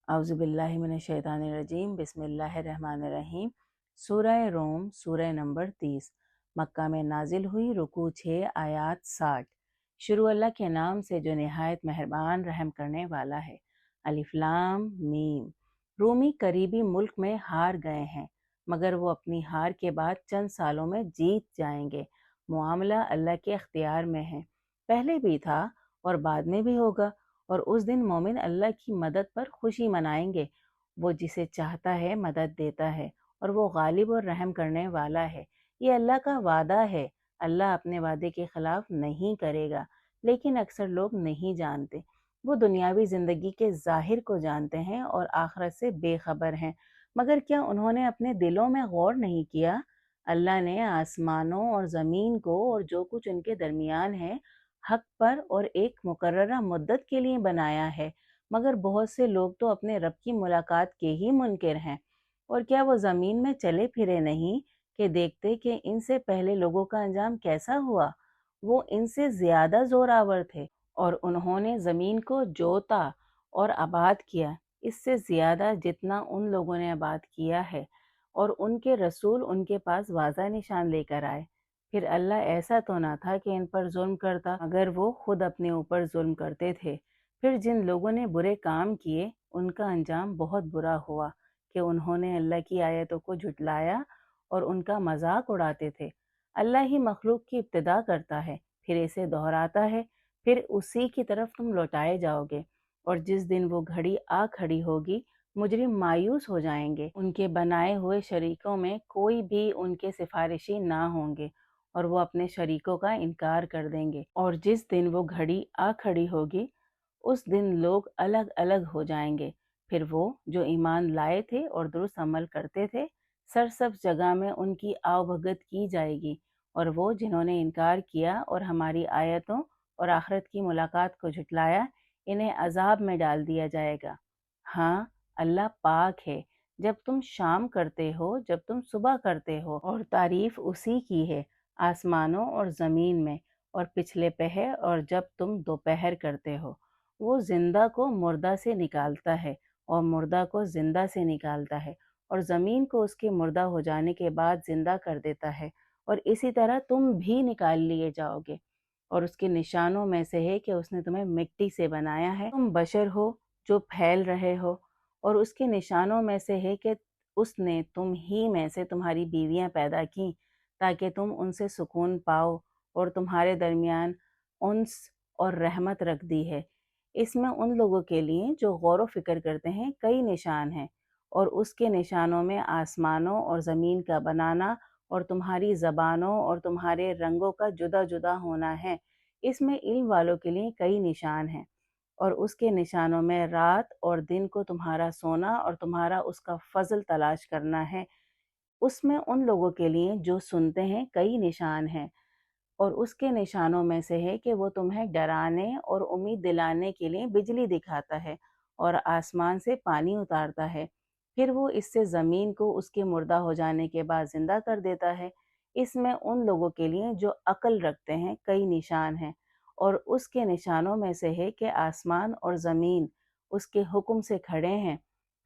اعوذ باللہ من الشیطان الرجیم بسم اللہ الرحمن الرحیم۔ سورہ روم، سورہ نمبر 30، مکہ میں نازل ہوئی، رکوع 6 آیات 60۔ شروع اللہ کے نام سے جو نہایت مہربان رحم کرنے والا ہے۔ الف لام میم۔ رومی قریبی ملک میں ہار گئے ہیں، مگر وہ اپنی ہار کے بعد چند سالوں میں جیت جائیں گے۔ معاملہ اللہ کے اختیار میں ہے، پہلے بھی تھا اور بعد میں بھی ہوگا، اور اس دن مومن اللہ کی مدد پر خوشی منائیں گے۔ وہ جسے چاہتا ہے مدد دیتا ہے، اور وہ غالب اور رحم کرنے والا ہے۔ یہ اللہ کا وعدہ ہے، اللہ اپنے وعدے کے خلاف نہیں کرے گا، لیکن اکثر لوگ نہیں جانتے۔ وہ دنیاوی زندگی کے ظاہر کو جانتے ہیں اور آخرت سے بے خبر ہیں، مگر کیا انہوں نے اپنے دلوں میں غور نہیں کیا؟ اللہ نے آسمانوں اور زمین کو اور جو کچھ ان کے درمیان ہے حق پر اور ایک مقررہ مدت کے لیے بنایا ہے، مگر بہت سے لوگ تو اپنے رب کی ملاقات کے ہی منکر ہیں۔ اور کیا وہ زمین میں چلے پھرے نہیں کہ دیکھتے کہ ان سے پہلے لوگوں کا انجام کیسا ہوا؟ وہ ان سے زیادہ زور آور تھے، اور انہوں نے زمین کو جوتا اور آباد کیا، اس سے زیادہ جتنا ان لوگوں نے آباد کیا ہے، اور ان کے رسول ان کے پاس واضح نشان لے کر آئے۔ پھر اللہ ایسا تو نہ تھا کہ ان پر ظلم کرتا، مگر وہ خود اپنے اوپر ظلم کرتے تھے۔ پھر جن لوگوں نے برے کام کیے ان کا انجام بہت برا ہوا کہ انہوں نے اللہ کی آیتوں کو جھٹلایا اور ان کا مذاق اڑاتے تھے۔ اللہ ہی مخلوق کی ابتدا کرتا ہے، پھر اسے دہراتا ہے، پھر اسی کی طرف تم لوٹائے جاؤ گے۔ اور جس دن وہ گھڑی آ کھڑی ہوگی، مجرم مایوس ہو جائیں گے، ان کے بنائے ہوئے شریکوں میں کوئی بھی ان کے سفارشی نہ ہوں گے، اور وہ اپنے شریکوں کا انکار کر دیں گے۔ اور جس دن وہ گھڑی آ کھڑی ہوگی، اس دن لوگ الگ الگ ہو جائیں گے۔ پھر وہ جو ایمان لائے تھے اور درست عمل کرتے تھے، سرسبز جگہ میں ان کی آؤ بھگت کی جائے گی، اور وہ جنہوں نے انکار کیا اور ہماری آیتوں اور آخرت کی ملاقات کو جھٹلایا، انہیں عذاب میں ڈال دیا جائے گا۔ ہاں، اللہ پاک ہے جب تم شام کرتے ہو، جب تم صبح کرتے ہو، اور تعریف اسی کی ہے آسمانوں اور زمین میں، اور پچھلے پہر اور جب تم دوپہر کرتے ہو۔ وہ زندہ کو مردہ سے نکالتا ہے اور مردہ کو زندہ سے نکالتا ہے، اور زمین کو اس کے مردہ ہو جانے کے بعد زندہ کر دیتا ہے، اور اسی طرح تم بھی نکال لیے جاؤ گے۔ اور اس کے نشانوں میں سے ہے کہ اس نے تمہیں مٹی سے بنایا ہے، تم بشر ہو جو پھیل رہے ہو۔ اور اس کے نشانوں میں سے ہے کہ اس نے تم ہی میں سے تمہاری بیویاں پیدا کیں تاکہ تم ان سے سکون پاؤ، اور تمہارے درمیان انس اور رحمت رکھ دی ہے۔ اس میں ان لوگوں کے لیے جو غور و فکر کرتے ہیں کئی نشان ہیں، اور اس کے نشانوں میں آسمانوں اور زمین کا بنانا اور تمہاری زبانوں اور تمہارے رنگوں کا جدا جدا ہونا ہے۔ اس میں علم والوں کے لیے کئی نشان ہیں۔ اور اس کے نشانوں میں رات اور دن کو تمہارا سونا اور تمہارا اس کا فضل تلاش کرنا ہے۔ اس میں ان لوگوں کے لیے جو سنتے ہیں کئی نشان ہیں۔ اور اس کے نشانوں میں سے ہے کہ وہ تمہیں ڈرانے اور امید دلانے کے لیے بجلی دکھاتا ہے اور آسمان سے پانی اتارتا ہے، پھر وہ اس سے زمین کو اس کے مردہ ہو جانے کے بعد زندہ کر دیتا ہے۔ اس میں ان لوگوں کے لیے جو عقل رکھتے ہیں کئی نشان ہیں۔ اور اس کے نشانوں میں سے ہے کہ آسمان اور زمین اس کے حکم سے کھڑے ہیں،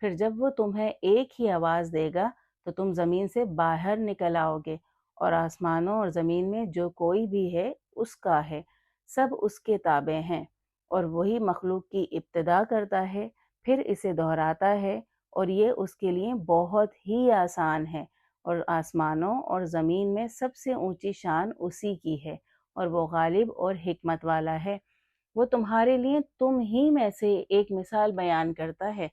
پھر جب وہ تمہیں ایک ہی آواز دے گا تو تم زمین سے باہر نکل آؤ گے، اور آسمانوں اور زمین میں جو کوئی بھی ہے اس کا ہے، سب اس کے تابع ہیں۔ اور وہی مخلوق کی ابتدا کرتا ہے، پھر اسے دہراتا ہے، اور یہ اس کے لیے بہت ہی آسان ہے۔ اور آسمانوں اور زمین میں سب سے اونچی شان اسی کی ہے، اور وہ غالب اور حکمت والا ہے۔ وہ تمہارے لیے تم ہی میں سے ایک مثال بیان کرتا ہے۔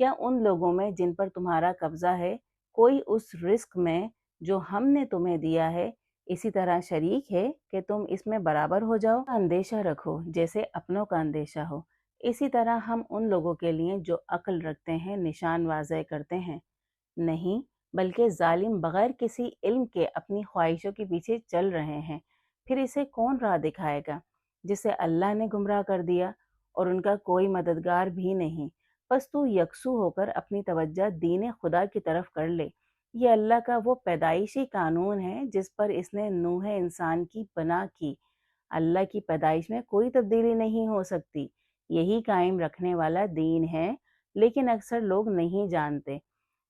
کیا ان لوگوں میں جن پر تمہارا قبضہ ہے کوئی اس رزق میں جو ہم نے تمہیں دیا ہے اسی طرح شریک ہے کہ تم اس میں برابر ہو جاؤ؟ اندیشہ رکھو جیسے اپنوں کا اندیشہ ہو۔ اسی طرح ہم ان لوگوں کے لیے جو عقل رکھتے ہیں نشان واضح کرتے ہیں۔ نہیں، بلکہ ظالم بغیر کسی علم کے اپنی خواہشوں کے پیچھے چل رہے ہیں۔ پھر اسے کون راہ دکھائے گا جسے اللہ نے گمراہ کر دیا، اور ان کا کوئی مددگار بھی نہیں۔ بس تو یکسو ہو کر اپنی توجہ دین خدا کی طرف کر لے۔ یہ اللہ کا وہ پیدائشی قانون ہے جس پر اس نے نوح انسان کی بنا کی۔ اللہ کی پیدائش میں کوئی تبدیلی نہیں ہو سکتی۔ یہی قائم رکھنے والا دین ہے لیکن اکثر لوگ نہیں جانتے۔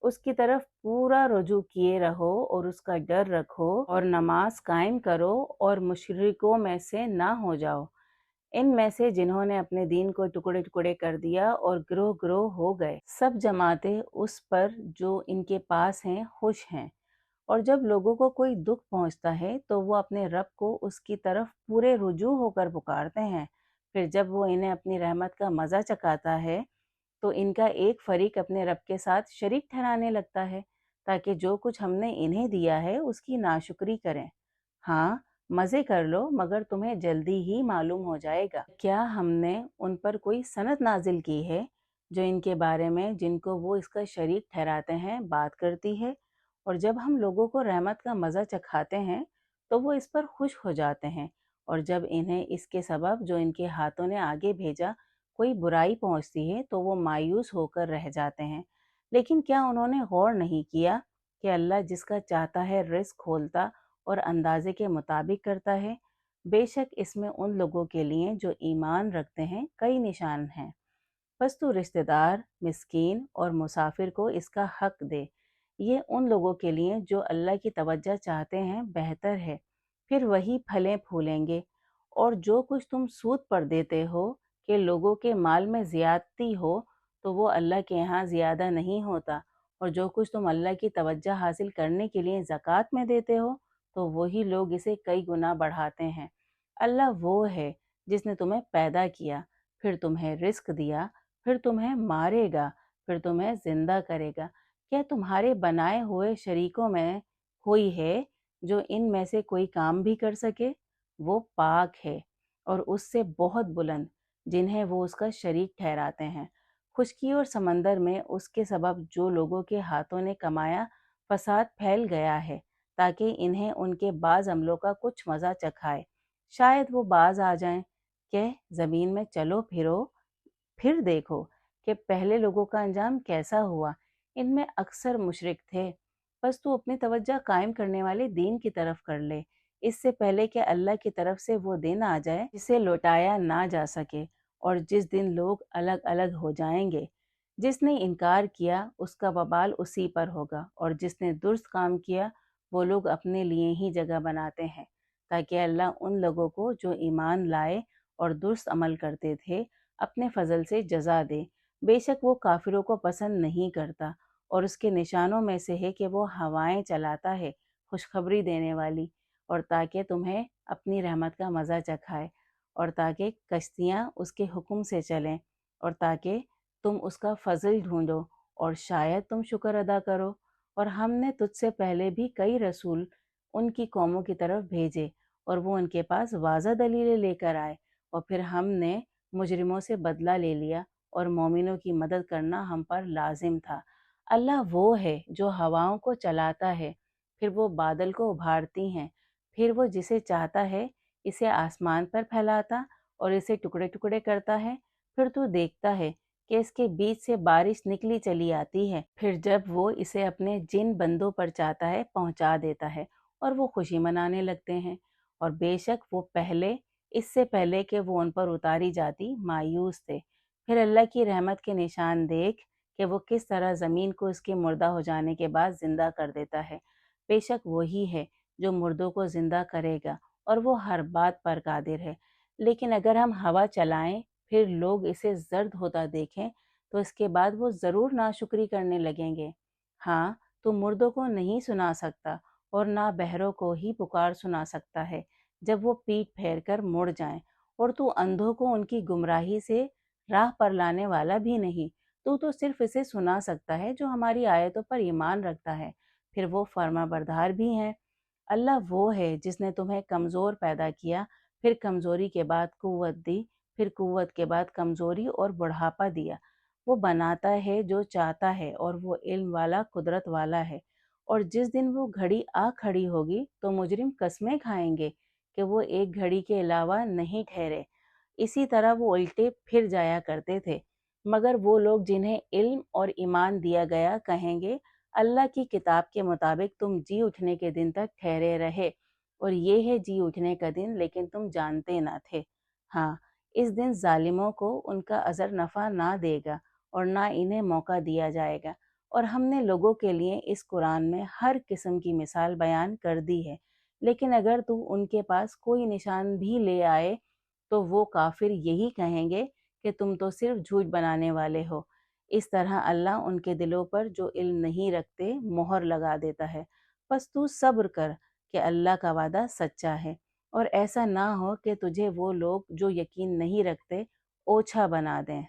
اس کی طرف پورا رجوع کیے رہو اور اس کا ڈر رکھو اور نماز قائم کرو اور مشرکوں میں سے نہ ہو جاؤ، ان میں سے جنہوں نے اپنے دین کو ٹکڑے ٹکڑے کر دیا اور گروہ گروہ ہو گئے۔ سب جماعتیں اس پر جو ان کے پاس ہیں خوش ہیں، اور جب لوگوں کو کوئی دکھ پہنچتا ہے تو وہ اپنے رب کو اس کی طرف پورے رجوع ہو کر پکارتے ہیں۔ پھر جب وہ انہیں اپنی رحمت کا مزہ چکھاتا ہے تو ان کا ایک فریق اپنے رب کے ساتھ شریک ٹھہرانے لگتا ہے تاکہ جو کچھ ہم نے انہیں دیا ہے اس کی ناشکری کریں۔ ہاں، مزے کر لو مگر تمہیں جلدی ہی معلوم ہو جائے گا۔ کیا ہم نے ان پر کوئی سند نازل کی ہے جو ان کے بارے میں جن کو وہ اس کا شریک ٹھہراتے ہیں بات کرتی ہے؟ اور جب ہم لوگوں کو رحمت کا مزہ چکھاتے ہیں تو وہ اس پر خوش ہو جاتے ہیں، اور جب انہیں اس کے سبب جو ان کے ہاتھوں نے آگے بھیجا کوئی برائی پہنچتی ہے تو وہ مایوس ہو کر رہ جاتے ہیں۔ لیکن کیا انہوں نے غور نہیں کیا کہ اللہ جس کا چاہتا ہے رزق کھولتا اور اندازے کے مطابق کرتا ہے؟ بے شک اس میں ان لوگوں کے لیے جو ایمان رکھتے ہیں کئی نشان ہیں۔ بس تو رشتہ دار، مسکین اور مسافر کو اس کا حق دے، یہ ان لوگوں کے لیے جو اللہ کی توجہ چاہتے ہیں بہتر ہے، پھر وہی پھلیں پھولیں گے۔ اور جو کچھ تم سود پر دیتے ہو کہ لوگوں کے مال میں زیادتی ہو تو وہ اللہ کے یہاں زیادہ نہیں ہوتا، اور جو کچھ تم اللہ کی توجہ حاصل کرنے کے لیے زکوٰۃ میں دیتے ہو تو وہی لوگ اسے کئی گنا بڑھاتے ہیں۔ اللہ وہ ہے جس نے تمہیں پیدا کیا، پھر تمہیں رزق دیا، پھر تمہیں مارے گا، پھر تمہیں زندہ کرے گا۔ کیا تمہارے بنائے ہوئے شریکوں میں کوئی ہے جو ان میں سے کوئی کام بھی کر سکے؟ وہ پاک ہے اور اس سے بہت بلند جنہیں وہ اس کا شریک ٹھہراتے ہیں۔ خشکی اور سمندر میں اس کے سبب جو لوگوں کے ہاتھوں نے کمایا فساد پھیل گیا ہے تاکہ انہیں ان کے بعض عملوں کا کچھ مزہ چکھائے۔ شاید وہ باز آ جائیں کہ زمین میں چلو پھرو، پھر دیکھو کہ پہلے لوگوں کا انجام کیسا ہوا، ان میں اکثر مشرک تھے۔ بس تو اپنی توجہ قائم کرنے والے دین کی طرف کر لے، اس سے پہلے کہ اللہ کی طرف سے وہ دن آ جائے جسے لوٹایا نہ جا سکے، اور جس دن لوگ الگ الگ ہو جائیں گے۔ جس نے انکار کیا اس کا وبال اسی پر ہوگا، اور جس نے درست کام کیا وہ لوگ اپنے لیے ہی جگہ بناتے ہیں تاکہ اللہ ان لوگوں کو جو ایمان لائے اور درست عمل کرتے تھے اپنے فضل سے جزا دے۔ بے شک وہ کافروں کو پسند نہیں کرتا، اور اس کے نشانوں میں سے ہے کہ وہ ہوائیں چلاتا ہے خوشخبری دینے والی، اور تاکہ تمہیں اپنی رحمت کا مزہ چکھائے، اور تاکہ کشتیاں اس کے حکم سے چلیں، اور تاکہ تم اس کا فضل ڈھونڈو اور شاید تم شکر ادا کرو۔ اور ہم نے تجھ سے پہلے بھی کئی رسول ان کی قوموں کی طرف بھیجے، اور وہ ان کے پاس واضح دلیلیں لے کر آئے، اور پھر ہم نے مجرموں سے بدلہ لے لیا، اور مومنوں کی مدد کرنا ہم پر لازم تھا۔ اللہ وہ ہے جو ہواؤں کو چلاتا ہے، پھر وہ بادل کو ابھارتی ہیں، پھر وہ جسے چاہتا ہے اسے آسمان پر پھیلاتا اور اسے ٹکڑے ٹکڑے کرتا ہے، پھر تو دیکھتا ہے کہ اس کے بیچ سے بارش نکلی چلی آتی ہے، پھر جب وہ اسے اپنے جن بندوں پر چاہتا ہے پہنچا دیتا ہے اور وہ خوشی منانے لگتے ہیں۔ اور بے شک وہ پہلے، اس سے پہلے کہ وہ ان پر اتاری جاتی، مایوس تھے۔ پھر اللہ کی رحمت کے نشان دیکھ کہ وہ کس طرح زمین کو اس کے مردہ ہو جانے کے بعد زندہ کر دیتا ہے۔ بے شک وہی ہے جو مردوں کو زندہ کرے گا، اور وہ ہر بات پر قادر ہے۔ لیکن اگر ہم ہوا چلائیں پھر لوگ اسے زرد ہوتا دیکھیں تو اس کے بعد وہ ضرور ناشکری کرنے لگیں گے۔ ہاں، تو مردوں کو نہیں سنا سکتا اور نہ بہروں کو ہی پکار سنا سکتا ہے جب وہ پیٹ پھیر کر مڑ جائیں، اور تو اندھوں کو ان کی گمراہی سے راہ پر لانے والا بھی نہیں، تو صرف اسے سنا سکتا ہے جو ہماری آیتوں پر ایمان رکھتا ہے، پھر وہ فرما بردار بھی ہیں۔ اللہ وہ ہے جس نے تمہیں کمزور پیدا کیا، پھر کمزوری کے بعد قوت دی، پھر قوت کے بعد کمزوری اور بڑھاپا دیا۔ وہ بناتا ہے جو چاہتا ہے، اور وہ علم والا قدرت والا ہے۔ اور جس دن وہ گھڑی آ کھڑی ہوگی تو مجرم قسمیں کھائیں گے کہ وہ ایک گھڑی کے علاوہ نہیں ٹھہرے۔ اسی طرح وہ الٹے پھر جایا کرتے تھے، مگر وہ لوگ جنہیں علم اور ایمان دیا گیا کہیں گے اللہ کی کتاب کے مطابق تم جی اٹھنے کے دن تک ٹھہرے رہے، اور یہ ہے جی اٹھنے کا دن لیکن تم جانتے نہ تھے۔ ہاں، اس دن ظالموں کو ان کا عذر نفع نہ دے گا، اور نہ انہیں موقع دیا جائے گا۔ اور ہم نے لوگوں کے لیے اس قرآن میں ہر قسم کی مثال بیان کر دی ہے، لیکن اگر تو ان کے پاس کوئی نشان بھی لے آئے تو وہ کافر یہی کہیں گے کہ تم تو صرف جھوٹ بنانے والے ہو۔ اس طرح اللہ ان کے دلوں پر جو علم نہیں رکھتے مہر لگا دیتا ہے۔ پس تو صبر کر کہ اللہ کا وعدہ سچا ہے، اور ایسا نہ ہو کہ تجھے وہ لوگ جو یقین نہیں رکھتے اوچھا بنا دیں۔